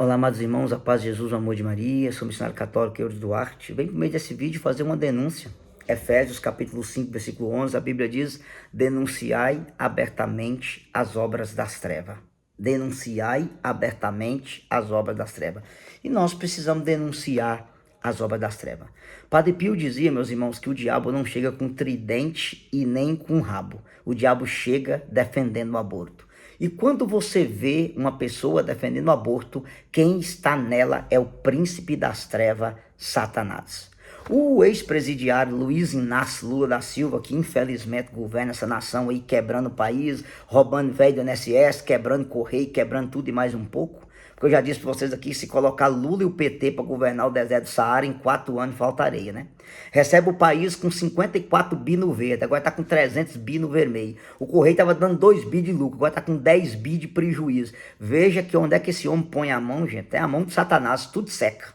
Olá, amados irmãos, a paz de Jesus, o amor de Maria, sou o missionário católico Eudes Duarte. Venho por meio desse vídeo fazer uma denúncia. Efésios capítulo 5, versículo 11, a Bíblia diz: denunciai abertamente as obras das trevas. Denunciai abertamente as obras das trevas. E nós precisamos denunciar as obras das trevas. Padre Pio dizia, meus irmãos, que o diabo não chega com tridente e nem com rabo. O diabo chega defendendo o aborto. E quando você vê uma pessoa defendendo o aborto, quem está nela é o príncipe das trevas, Satanás. O ex-presidiário Luiz Inácio Lula da Silva, que infelizmente governa essa nação aí, quebrando o país, roubando velho do INSS, quebrando correio, quebrando tudo e mais um pouco. Porque eu já disse para vocês aqui, se colocar Lula e o PT para governar o deserto do Saara, em 4 anos falta areia, né? Recebe o país com 54 bi no verde, agora está com 300 bi no vermelho. O Correio estava dando 2 bi de lucro, agora está com 10 bi de prejuízo. Veja que onde é que esse homem põe a mão, gente? É a mão de Satanás, tudo seca.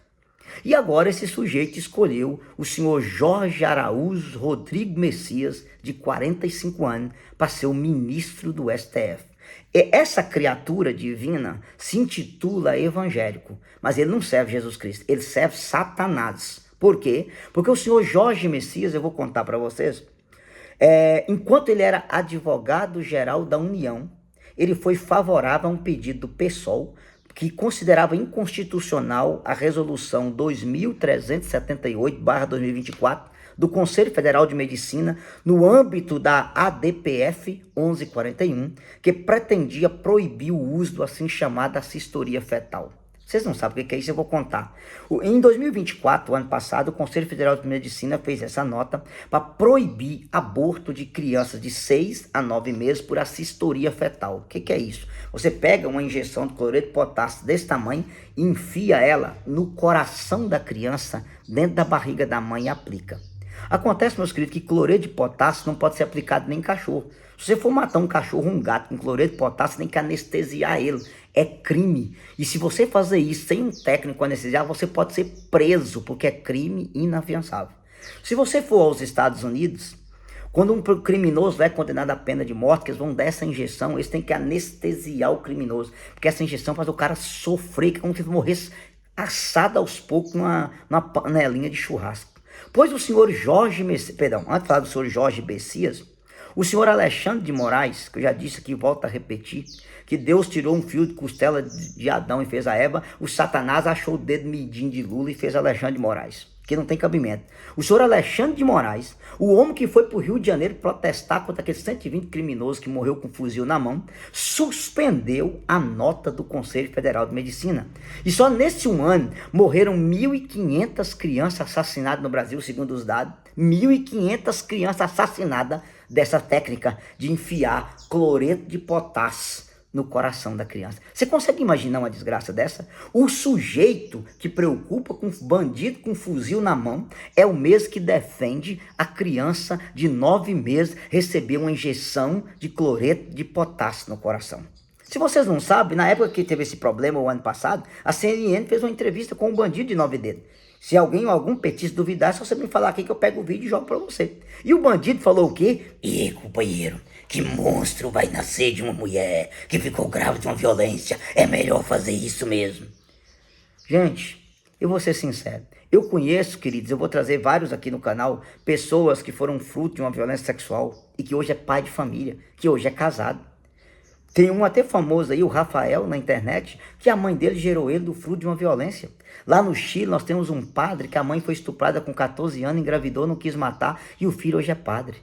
E agora esse sujeito escolheu o senhor Jorge Araújo Rodrigo Messias, de 45 anos, para ser o ministro do STF. E essa criatura divina se intitula evangélico, mas ele não serve Jesus Cristo, ele serve Satanás. Por quê? Porque o senhor Jorge Messias, eu vou contar para vocês, enquanto ele era advogado-geral da União, ele foi favorável a um pedido do PSOL, que considerava inconstitucional a resolução 2378/2024 do Conselho Federal de Medicina no âmbito da ADPF 1141, que pretendia proibir o uso do assim chamada assistoria fetal. Vocês não sabem o que é isso, eu vou contar. Em 2024, ano passado, o Conselho Federal de Medicina fez essa nota para proibir aborto de crianças de 6 a 9 meses por assistoria fetal. O que é isso? Você pega uma injeção de cloreto de potássio desse tamanho e enfia ela no coração da criança, dentro da barriga da mãe e aplica. Acontece, meus queridos, que cloreto de potássio não pode ser aplicado nem em cachorro. Se você for matar um cachorro, um gato com cloreto de potássio, tem que anestesiar ele. É crime. E se você fazer isso sem um técnico anestesiar, você pode ser preso, porque é crime inafiançável. Se você for aos Estados Unidos, quando um criminoso é condenado à pena de morte, que eles vão dar essa injeção, eles têm que anestesiar o criminoso, porque essa injeção faz o cara sofrer, que é como se ele morresse assado aos poucos numa panelinha de churrasco. Pois o senhor Jorge Messias, perdão, antes de falar do senhor Jorge Messias, o senhor Alexandre de Moraes, que eu já disse aqui, volto a repetir, que Deus tirou um fio de costela de Adão e fez a Eva, o Satanás achou o dedo midinho de Lula e fez Alexandre de Moraes, que não tem cabimento. O senhor Alexandre de Moraes, o homem que foi para o Rio de Janeiro protestar contra aqueles 120 criminosos que morreu com um fuzil na mão, suspendeu a nota do Conselho Federal de Medicina. E só nesse um ano morreram 1.500 crianças assassinadas no Brasil, segundo os dados. 1.500 crianças assassinadas dessa técnica de enfiar cloreto de potássio no coração da criança. Você consegue imaginar uma desgraça dessa? O sujeito que preocupa com bandido com fuzil na mão é o mesmo que defende a criança de 9 meses receber uma injeção de cloreto de potássio no coração. Se vocês não sabem, na época que teve esse problema, o ano passado, a CNN fez uma entrevista com um bandido de 9 dedos. Se algum petista duvidar, é só você me falar aqui que eu pego o vídeo e jogo pra você. E o bandido falou o quê? Companheiro, que monstro vai nascer de uma mulher que ficou grávida de uma violência. É melhor fazer isso mesmo. Gente, eu vou ser sincero. Eu conheço, queridos, eu vou trazer vários aqui no canal, pessoas que foram fruto de uma violência sexual e que hoje é pai de família, que hoje é casado. Tem um até famoso aí, o Rafael, na internet, que a mãe dele gerou ele do fruto de uma violência. Lá no Chile, nós temos um padre que a mãe foi estuprada com 14 anos, engravidou, não quis matar, e o filho hoje é padre.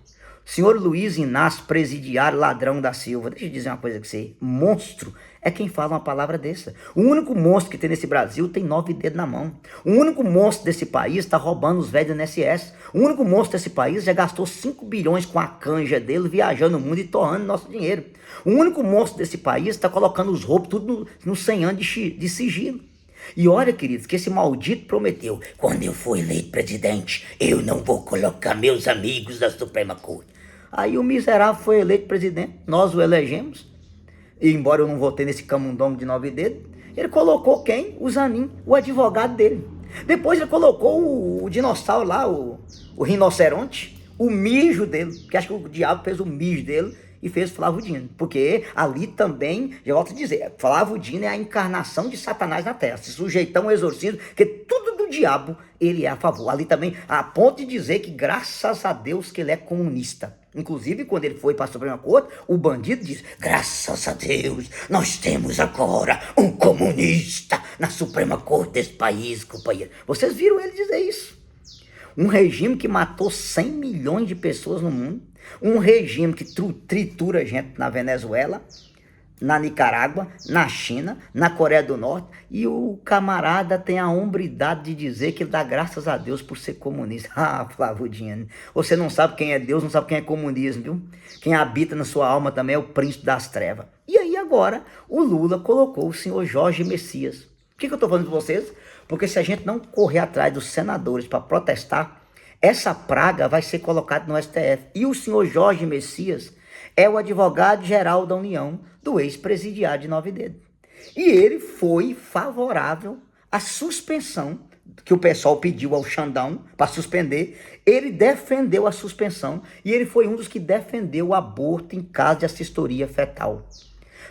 Senhor Luiz Inácio, presidiário ladrão da Silva, deixa eu dizer uma coisa que você, monstro é quem fala uma palavra dessa. O único monstro que tem nesse Brasil tem 9 dedos na mão. O único monstro desse país está roubando os velhos do INSS. O único monstro desse país já gastou 5 bilhões com a canja dele, viajando o mundo e torrando nosso dinheiro. O único monstro desse país está colocando os roubos tudo no 100 anos de sigilo. E olha, queridos, que esse maldito prometeu: quando eu for eleito presidente, eu não vou colocar meus amigos da Suprema Corte. Aí o miserável foi eleito presidente, nós o elegemos, e embora eu não votei nesse camundongo de 9 dedos, ele colocou quem? O Zanin, o advogado dele. Depois ele colocou o dinossauro lá, o rinoceronte, o mijo dele, que acho que o diabo fez o mijo dele e fez Flávio Dino, porque ali também, já volto a dizer, Flávio Dino é a encarnação de Satanás na terra, se sujeitar um exorcismo, que tudo do diabo ele é a favor. Ali também, a ponto de dizer que graças a Deus que ele é comunista. Inclusive, quando ele foi para a Suprema Corte, o bandido diz, graças a Deus, nós temos agora um comunista na Suprema Corte desse país, companheiro. Vocês viram ele dizer isso? Um regime que matou 100 milhões de pessoas no mundo, um regime que tritura gente na Venezuela, na Nicarágua, na China, na Coreia do Norte, e o camarada tem a hombridade de dizer que ele dá graças a Deus por ser comunista. Ah, Flávio Dino, você não sabe quem é Deus, não sabe quem é comunismo, viu? Quem habita na sua alma também é o príncipe das trevas. E aí agora, o Lula colocou o senhor Jorge Messias. Por que eu estou falando para vocês? Porque se a gente não correr atrás dos senadores para protestar, essa praga vai ser colocada no STF. E o senhor Jorge Messias é o advogado-geral da União do ex-presidiário de Nove Dedos. E ele foi favorável à suspensão, que o pessoal pediu ao Xandão para suspender. Ele defendeu a suspensão e ele foi um dos que defendeu o aborto em caso de assistoria fetal.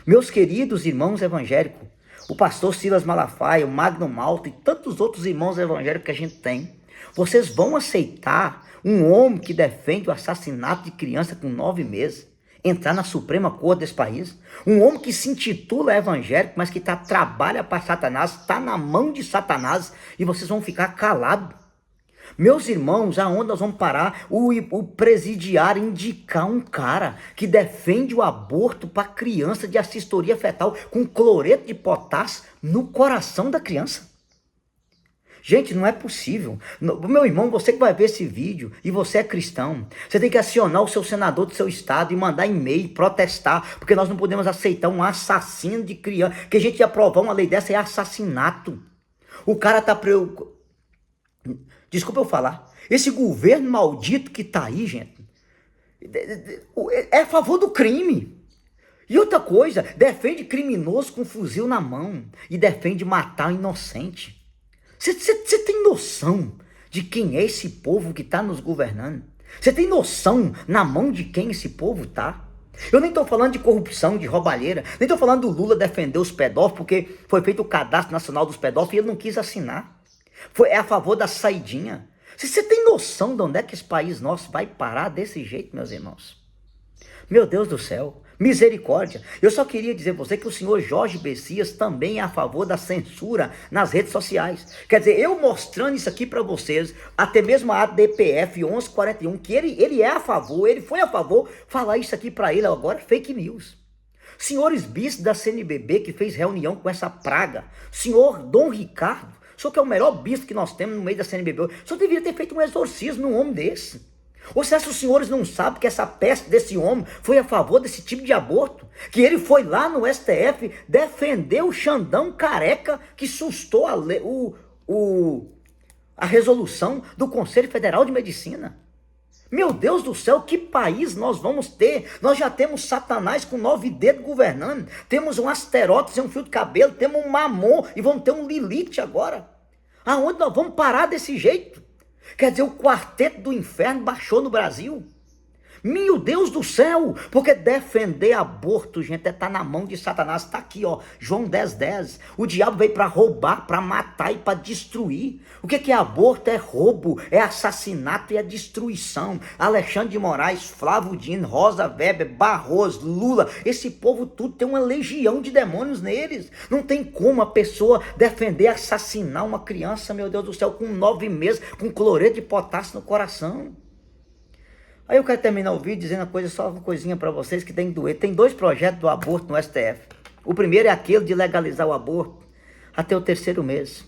Meus queridos irmãos evangélicos, o pastor Silas Malafaia, o Magno Malta e tantos outros irmãos evangélicos que a gente tem, vocês vão aceitar um homem que defende o assassinato de criança com 9 meses entrar na Suprema Corte desse país? Um homem que se intitula evangélico, mas que trabalha para Satanás, está na mão de Satanás, e vocês vão ficar calados? Meus irmãos, aonde nós vamos parar? O presidiário indicar um cara que defende o aborto para criança de assistoria fetal com cloreto de potássio no coração da criança? Gente, não é possível. Meu irmão, você que vai ver esse vídeo e você é cristão, você tem que acionar o seu senador do seu estado e mandar e-mail, protestar, porque nós não podemos aceitar um assassino de criança. Que a gente ia aprovar uma lei dessa é assassinato. O cara tá preocupado. Desculpa eu falar. Esse governo maldito que tá aí, gente, é a favor do crime. E outra coisa, defende criminoso com fuzil na mão e defende matar o inocente. Você tem noção de quem é esse povo que está nos governando? Você tem noção na mão de quem esse povo está? Eu nem estou falando de corrupção, de roubalheira, nem estou falando do Lula defender os pedófilos, porque foi feito o cadastro nacional dos pedófilos e ele não quis assinar. É a favor da saidinha. Você tem noção de onde é que esse país nosso vai parar desse jeito, meus irmãos? Meu Deus do céu, misericórdia. Eu só queria dizer para você que o senhor Jorge Messias também é a favor da censura nas redes sociais. Quer dizer, eu mostrando isso aqui para vocês, até mesmo a ADPF 1141, que ele é a favor, ele foi a favor, falar isso aqui para ele agora é fake news. Senhores bispos da CNBB que fez reunião com essa praga, senhor Dom Ricardo, o senhor que é o melhor bispo que nós temos no meio da CNBB, o senhor deveria ter feito um exorcismo num homem desse. Ou se os senhores não sabem que essa peste desse homem foi a favor desse tipo de aborto? Que ele foi lá no STF defender o Xandão careca que sustou a resolução do Conselho Federal de Medicina? Meu Deus do céu, que país nós vamos ter? Nós já temos Satanás com 9 dedos governando. Temos um Asterotes e um fio de cabelo. Temos um Mamon e vamos ter um Lilith agora. Aonde nós vamos parar desse jeito? Quer dizer, o quarteto do inferno baixou no Brasil? Meu Deus do céu, porque defender aborto, gente, está na mão de Satanás. Está aqui, ó, João 10:10. O diabo veio para roubar, para matar e para destruir. O que é aborto? É roubo, é assassinato e é destruição. Alexandre de Moraes, Flávio Dino, Rosa Weber, Barroso, Lula, esse povo tudo tem uma legião de demônios neles. Não tem como a pessoa defender assassinar uma criança, meu Deus do céu, com 9 meses, com cloreto de potássio no coração. Aí eu quero terminar o vídeo dizendo só uma coisinha para vocês que tem que doer. Tem 2 projetos do aborto no STF. O primeiro é aquele de legalizar o aborto até o 3º mês.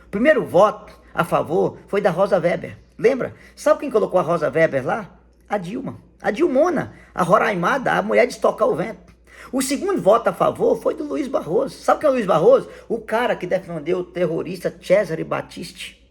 O primeiro voto a favor foi da Rosa Weber. Lembra? Sabe quem colocou a Rosa Weber lá? A Dilma. A Dilmona, a Roraimada, a mulher de estocar o vento. O segundo voto a favor foi do Luiz Barroso. Sabe quem é o Luiz Barroso? O cara que defendeu o terrorista Cesare Battisti.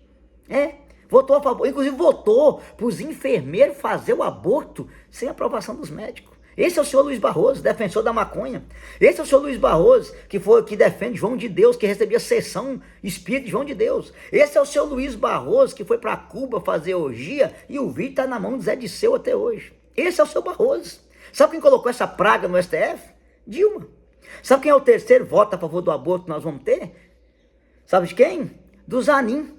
Votou a favor, inclusive votou para os enfermeiros fazer o aborto sem aprovação dos médicos. Esse é o senhor Luiz Barroso, defensor da maconha. Esse é o senhor Luiz Barroso, que defende João de Deus, que recebia sessão espírita de João de Deus. Esse é o senhor Luiz Barroso, que foi para Cuba fazer orgia, e o vídeo está na mão de Zé Disseu até hoje. Esse é o seu Barroso. Sabe quem colocou essa praga no STF? Dilma. Sabe quem é o terceiro voto a favor do aborto que nós vamos ter? Sabe de quem? Do Zanin.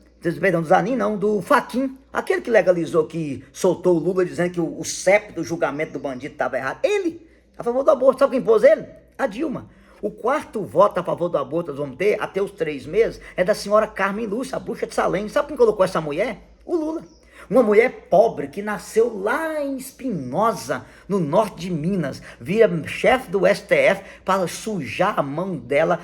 Perdão, do Zanin não, do Fachin. Aquele que legalizou, que soltou o Lula dizendo que o CEP do julgamento do bandido estava errado. Ele, a favor do aborto. Sabe quem pôs ele? A Dilma. O quarto voto a favor do aborto nós vamos ter, até os 3 meses, é da senhora Carmen Lúcia, a bruxa de Salem. Sabe quem colocou essa mulher? O Lula. Uma mulher pobre que nasceu lá em Espinosa, no norte de Minas, vira chefe do STF para sujar a mão dela,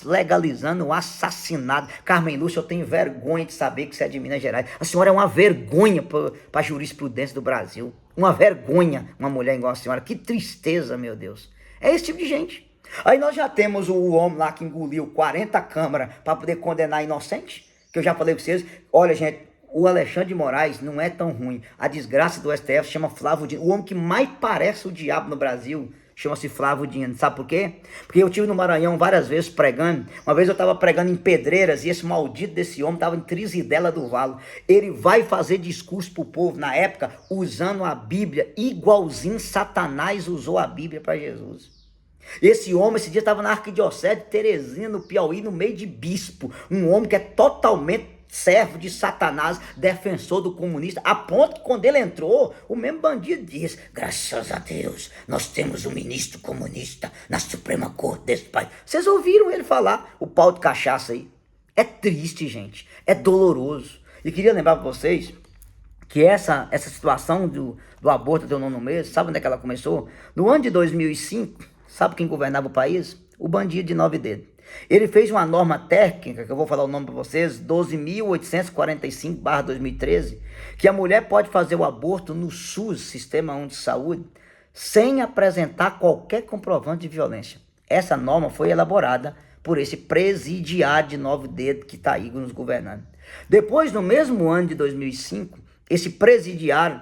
legalizando um assassinato. Carmen Lúcia, eu tenho vergonha de saber que você é de Minas Gerais. A senhora é uma vergonha para a jurisprudência do Brasil. Uma vergonha, uma mulher igual a senhora. Que tristeza, meu Deus. É esse tipo de gente. Aí nós já temos o homem lá que engoliu 40 câmaras para poder condenar inocente, que eu já falei para vocês. Olha, gente, o Alexandre de Moraes não é tão ruim. A desgraça do STF chama Flávio Dino. O homem que mais parece o diabo no Brasil chama-se Flávio Dino. Sabe por quê? Porque eu estive no Maranhão várias vezes pregando. Uma vez eu estava pregando em Pedreiras e esse maldito desse homem estava em Trizidela do Valo. Ele vai fazer discurso para o povo na época usando a Bíblia igualzinho Satanás usou a Bíblia para Jesus. Esse homem, esse dia estava na Arquidiocese de Teresina, no Piauí, no meio de bispo. Um homem que é totalmente servo de Satanás, defensor do comunista, a ponto que quando ele entrou, o mesmo bandido diz: graças a Deus, nós temos um ministro comunista na Suprema Corte desse país. Vocês ouviram ele falar, o pau de cachaça aí? É triste, gente, é doloroso. E queria lembrar para vocês que essa situação do aborto até o 9º mês, sabe onde é que ela começou? No ano de 2005, sabe quem governava o país? O bandido de 9 dedos. Ele fez uma norma técnica, que eu vou falar o nome para vocês, 12.845/2013, que a mulher pode fazer o aborto no SUS, Sistema Único de Saúde, sem apresentar qualquer comprovante de violência. Essa norma foi elaborada por esse presidiário de 9 dedos que está aí nos governando. Depois, no mesmo ano de 2005, esse presidiário,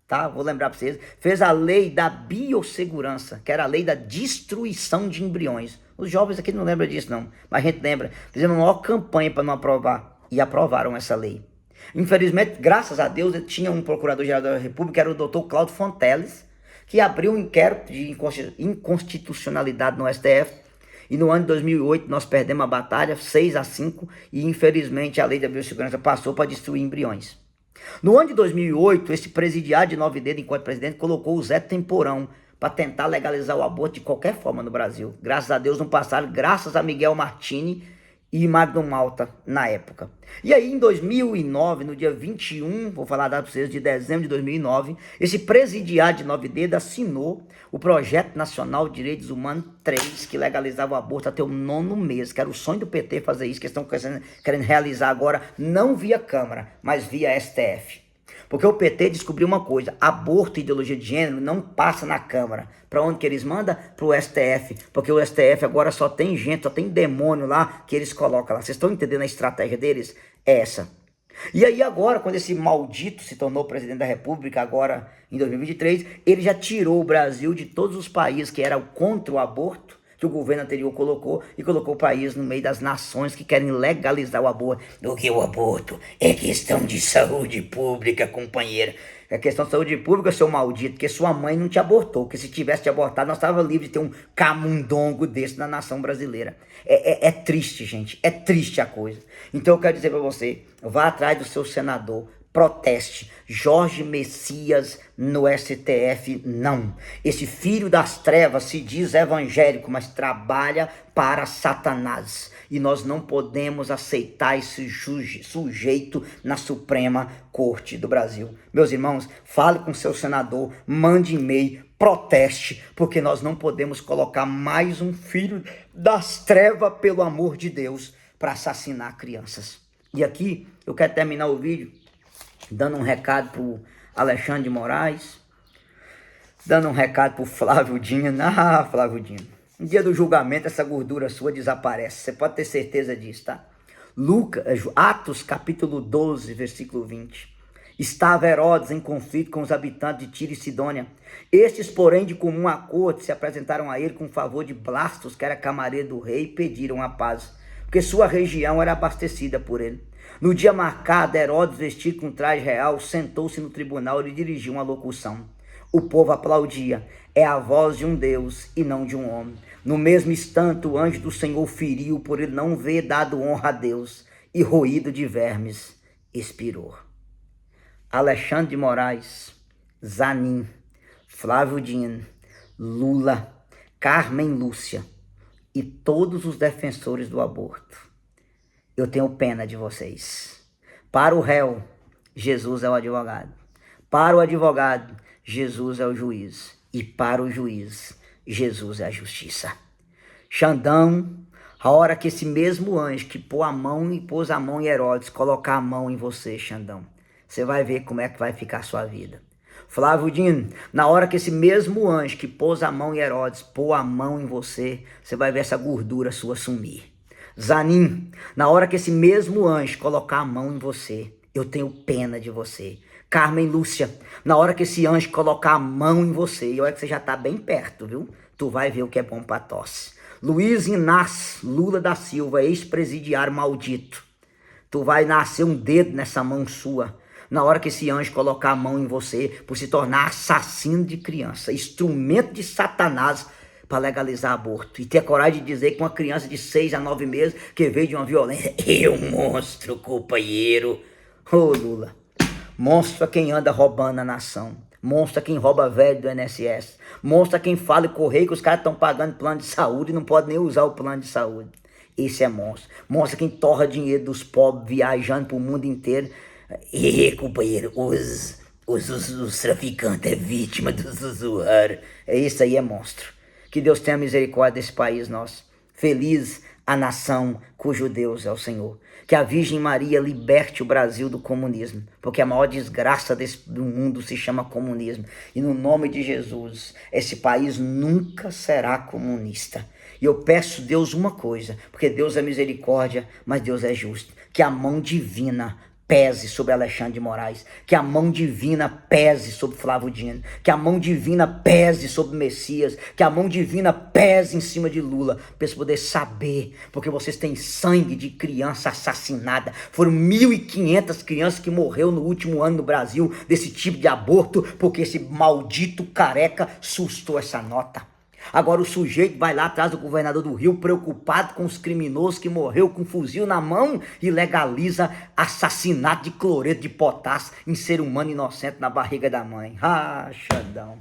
tá? Vou lembrar para vocês, fez a lei da biossegurança, que era a lei da destruição de embriões. Os jovens aqui não lembram disso não, mas a gente lembra. Fizemos uma maior campanha para não aprovar e aprovaram essa lei. Infelizmente, graças a Deus, tinha um procurador-geral da República, que era o doutor Cláudio Fonteles, que abriu um inquérito de inconstitucionalidade no STF. E no ano de 2008 nós perdemos a batalha 6-5 e infelizmente a lei da biossegurança passou para destruir embriões. No ano de 2008, esse presidiário de 9 dedos, enquanto presidente, colocou o Zé Temporão para tentar legalizar o aborto de qualquer forma no Brasil. Graças a Deus não passaram, graças a Miguel Martini e Magno Malta na época. E aí em 2009, no dia 21, vou falar a data para vocês, de dezembro de 2009, esse presidiário de 9 dedos assinou o Projeto Nacional de Direitos Humanos 3, que legalizava o aborto até o 9º mês, que era o sonho do PT fazer isso, que estão querendo realizar agora, não via Câmara, mas via STF. Porque o PT descobriu uma coisa: aborto e ideologia de gênero não passa na Câmara. Para onde que eles mandam? Para o STF. Porque o STF agora só tem gente, só tem demônio lá que eles colocam lá. Vocês estão entendendo a estratégia deles? É essa. E aí agora, quando esse maldito se tornou presidente da República, agora em 2023, ele já tirou o Brasil de todos os países que eram contra o aborto, que o governo anterior colocou, e colocou o país no meio das nações que querem legalizar o aborto. Do que o aborto é questão de saúde pública, companheira. É questão de saúde pública, seu maldito, porque sua mãe não te abortou, porque se tivesse te abortado, nós estávamos livres de ter um camundongo desse na nação brasileira. É triste, gente, é triste a coisa. Então eu quero dizer para você, vá atrás do seu senador, proteste. Jorge Messias no STF, não. Esse filho das trevas se diz evangélico, mas trabalha para Satanás. E nós não podemos aceitar esse sujeito na Suprema Corte do Brasil. Meus irmãos, fale com seu senador, mande e-mail, proteste, porque nós não podemos colocar mais um filho das trevas, pelo amor de Deus, para assassinar crianças. E aqui eu quero terminar o vídeo dando um recado pro Alexandre de Moraes, dando um recado pro Flávio Dino. Ah, Flávio Dino, no dia do julgamento essa gordura sua desaparece, você pode ter certeza disso, tá? Atos capítulo 12, versículo 20. Estava Herodes em conflito com os habitantes de Tiro e Sidônia. Estes, porém, de comum acordo, se apresentaram a ele com favor de Blastos, que era camareiro do rei, e pediram a paz, porque sua região era abastecida por ele. No dia marcado, Herodes, vestido com traje real, sentou-se no tribunal e lhe dirigiu uma locução. O povo aplaudia. É a voz de um Deus e não de um homem. No mesmo instante, o anjo do Senhor feriu, por ele não ver dado honra a Deus, e roído de vermes, expirou. Alexandre de Moraes, Zanin, Flávio Dino, Lula, Carmen Lúcia e todos os defensores do aborto. Eu tenho pena de vocês. Para o réu, Jesus é o advogado. Para o advogado, Jesus é o juiz. E para o juiz, Jesus é a justiça. Xandão, a hora que esse mesmo anjo que pôs a mão em Herodes, colocar a mão em você, Xandão, você vai ver como é que vai ficar a sua vida. Flávio Dino, na hora que esse mesmo anjo que pôs a mão em Herodes, pôs a mão em você, você vai ver essa gordura sua sumir. Zanin, na hora que esse mesmo anjo colocar a mão em você, eu tenho pena de você. Carmen Lúcia, na hora que esse anjo colocar a mão em você, e olha que você já tá bem perto, viu? Tu vai ver o que é bom pra tosse. Luiz Inácio Lula da Silva, ex-presidiário maldito. Tu vai nascer um dedo nessa mão sua, na hora que esse anjo colocar a mão em você, por se tornar assassino de criança, instrumento de Satanás, para legalizar aborto. E ter a coragem de dizer que uma criança de 6 a 9 meses que veio de uma violência, eu monstro, companheiro. Ô Lula, monstro é quem anda roubando a nação. Monstro é quem rouba velho do INSS. Monstro é quem fala e correio que os caras estão pagando plano de saúde e não pode nem usar o plano de saúde. Esse é monstro. Monstro é quem torra dinheiro dos pobres viajando pro mundo inteiro. E companheiro, os traficantes é vítima dos usuários. Isso aí é monstro. Que Deus tenha misericórdia desse país nosso. Feliz a nação cujo Deus é o Senhor. Que a Virgem Maria liberte o Brasil do comunismo, porque a maior desgraça do mundo se chama comunismo. E no nome de Jesus, esse país nunca será comunista. E eu peço a Deus uma coisa, porque Deus é misericórdia, mas Deus é justo. Que a mão divina pese sobre Alexandre de Moraes, que a mão divina pese sobre Flávio Dino, que a mão divina pese sobre Messias, que a mão divina pese em cima de Lula, para eles poderem saber, porque vocês têm sangue de criança assassinada. Foram 1.500 crianças que morreram no último ano no Brasil desse tipo de aborto, porque esse maldito careca sustou essa nota. Agora o sujeito vai lá atrás do governador do Rio, preocupado com os criminosos que morreu com um fuzil na mão, e legaliza assassinato de cloreto de potássio em ser humano inocente na barriga da mãe. Ah, Xandão,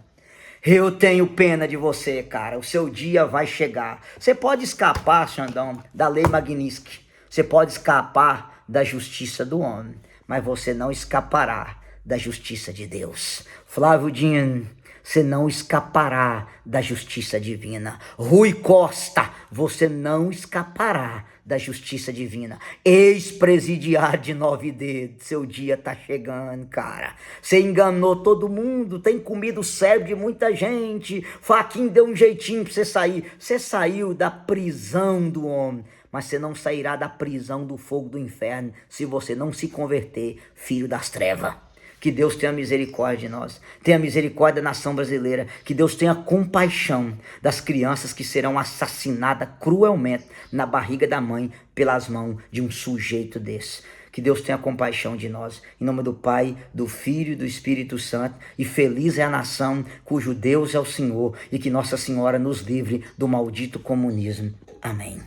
eu tenho pena de você, cara. O seu dia vai chegar. Você pode escapar, Xandão, da lei Magnitsky. Você pode escapar da justiça do homem, mas você não escapará da justiça de Deus. Flávio Dino, você não escapará da justiça divina. Rui Costa, você não escapará da justiça divina. Ex-presidiário de 9 dedos, seu dia tá chegando, cara. Você enganou todo mundo, tem comido o cérebro de muita gente. Faquinha deu um jeitinho pra você sair. Você saiu da prisão do homem, mas você não sairá da prisão do fogo do inferno se você não se converter, filho das trevas. Que Deus tenha misericórdia de nós, tenha misericórdia da nação brasileira, que Deus tenha compaixão das crianças que serão assassinadas cruelmente na barriga da mãe pelas mãos de um sujeito desse. Que Deus tenha compaixão de nós, em nome do Pai, do Filho e do Espírito Santo, e feliz é a nação cujo Deus é o Senhor, e que Nossa Senhora nos livre do maldito comunismo. Amém.